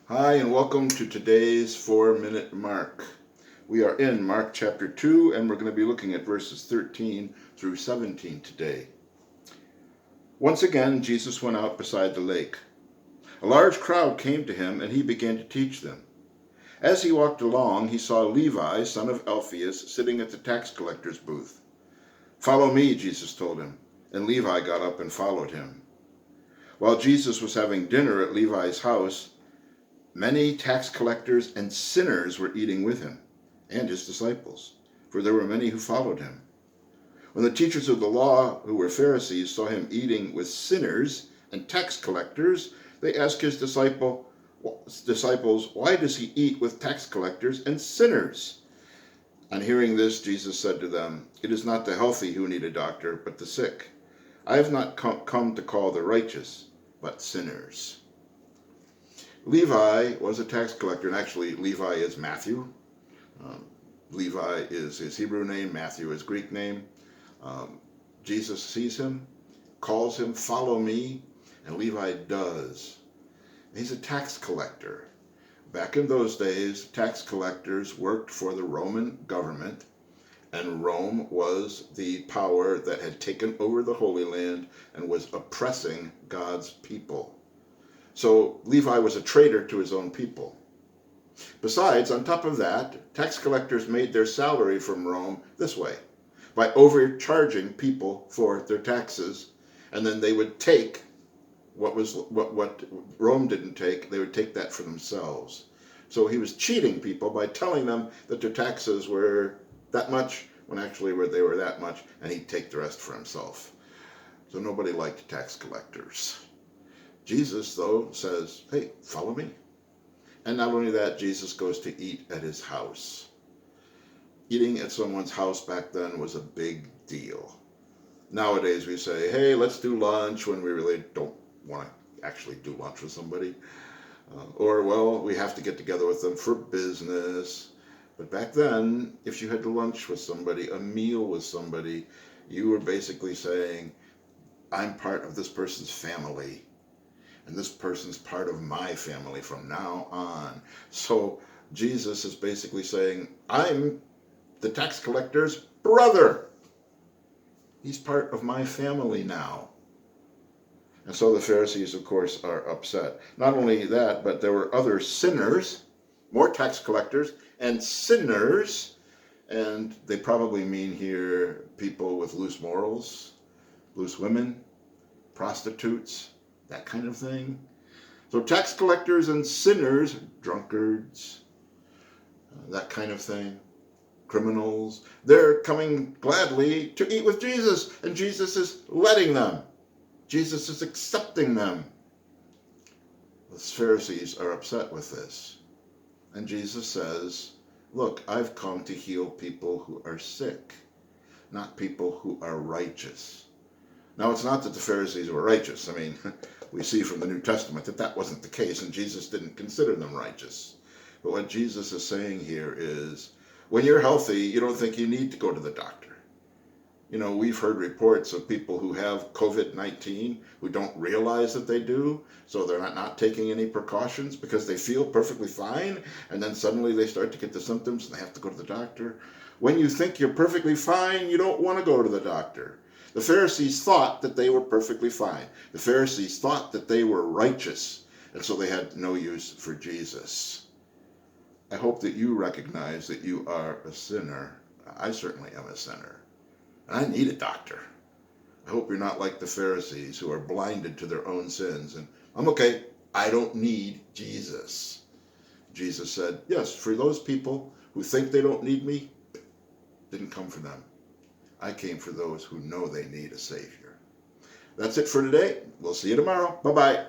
Hi, and welcome to today's 4-Minute Mark. We are in Mark chapter 2, and we're going to be looking at verses 13 through 17 today. Once again, Jesus went out beside the lake. A large crowd came to him, and he began to teach them. As he walked along, he saw Levi, son of Alphaeus, sitting at the tax collector's booth. "Follow me," Jesus told him, and Levi got up and followed him. While Jesus was having dinner at Levi's house, many tax collectors and sinners were eating with him and his disciples, for there were many who followed him. When the teachers of the law, who were Pharisees, saw him eating with sinners and tax collectors, they asked his disciples, "Why does he eat with tax collectors and sinners?" On hearing this, Jesus said to them, "It is not the healthy who need a doctor, but the sick. I have not come to call the righteous, but sinners." Levi was a tax collector, and actually Levi is Matthew. Levi is his Hebrew name, Matthew is Greek name. Jesus sees him, calls him, "Follow me," and Levi does. He's a tax collector. Back in those days, tax collectors worked for the Roman government, and Rome was the power that had taken over the Holy Land and was oppressing God's people. So Levi was a traitor to his own people. Besides, on top of that, tax collectors made their salary from Rome this way, by overcharging people for their taxes, and then they would take what Rome didn't take, they would take that for themselves. So he was cheating people by telling them that their taxes were that much, when actually they were that much, and he'd take the rest for himself. So nobody liked tax collectors. Jesus, though, says, "Hey, follow me." And not only that, Jesus goes to eat at his house. Eating at someone's house back then was a big deal. Nowadays we say, "Hey, let's do lunch," when we really don't want to actually do lunch with somebody. Or, well, we have to get together with them for business. But back then, if you had lunch with somebody, a meal with somebody, you were basically saying, "I'm part of this person's family, and this person's part of my family from now on." So Jesus is basically saying, "I'm the tax collector's brother. He's part of my family now." And so the Pharisees, of course, are upset. Not only that, but there were other sinners, more tax collectors and sinners, and they probably mean here people with loose morals, loose women, prostitutes, that kind of thing. So tax collectors and sinners, drunkards, that kind of thing, criminals, they're coming gladly to eat with Jesus, and Jesus is letting them. Jesus is accepting them. The Pharisees are upset with this. And Jesus says, "Look, I've come to heal people who are sick, not people who are righteous." Now, it's not that the Pharisees were righteous. I mean, we see from the New Testament that that wasn't the case, and Jesus didn't consider them righteous. But what Jesus is saying here is, when you're healthy, you don't think you need to go to the doctor. You know, we've heard reports of people who have COVID-19 who don't realize that they do, so they're not taking any precautions because they feel perfectly fine, and then suddenly they start to get the symptoms and they have to go to the doctor. When you think you're perfectly fine, you don't want to go to the doctor. The Pharisees thought that they were perfectly fine. The Pharisees thought that they were righteous, and so they had no use for Jesus. I hope that you recognize that you are a sinner. I certainly am a sinner. I need a doctor. I hope you're not like the Pharisees who are blinded to their own sins. And I'm okay. I don't need Jesus. Jesus said, yes, for those people who think they don't need me, didn't come for them. I came for those who know they need a Savior. That's it for today. We'll see you tomorrow. Bye-bye.